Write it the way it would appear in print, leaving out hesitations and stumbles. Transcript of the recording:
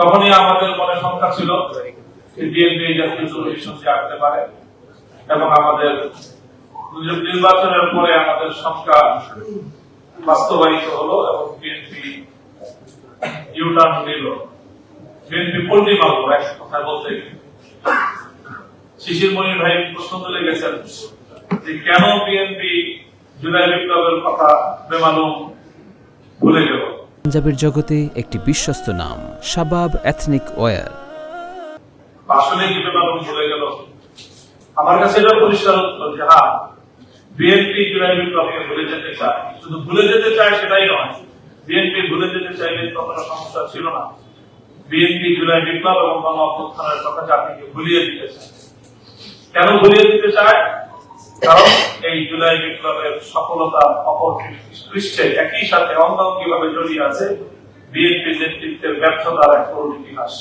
তখনই আমাদের মনে শঙ্কা ছিল যে বিএনপি এই জাতীয় কমিশনকে আনতে পারে, এবং আমাদের নির্বাচনের পরে আমাদের শঙ্কা বাস্তবায়িত হলো এবং বিএনপি ইউটার্ন নিল। বিএনপি পল্লী মারল, এক কথা বলতে শিশির মনির ভাই প্রশ্ন তুলে গেছেন যে কেন বিএনপি জুলাই বিপ্লবের কথা বেমালুম ভুলে গেল। পাঞ্জাবের জগতে একটি বিশ্বস্ত নাম শাবাব এথনিক ওয়্যার। আসলে কি বেমালুম ভুলে গেল? আমার কাছে এটা পরিষ্কার উত্তর যে হ্যাঁ, বিএনপি জুলাই বিপ্লবকে ভুলে যেতে চায়। শুধু ভুলে যেতে চায় সেটাই নয়, বিএনপি ভুলে যেতে চাইলে কখনো সমস্যা ছিল না। বিএনপি জুলাই বিপ্লব এবং গণ অভ্যুত্থানের কথা জাতিকে ভুলিয়ে দিতে চায়। কেন ভুলিয়ে দিতে চায়? কারণ এই জুলাই বিপ্লবের সফলতা অপর পৃষ্ঠে একই সাথে অঙ্গাঙ্গিভাবে জড়িয়ে আছে বিএনপির নেতৃত্বের ব্যর্থতার এক করুণ ইতিহাস।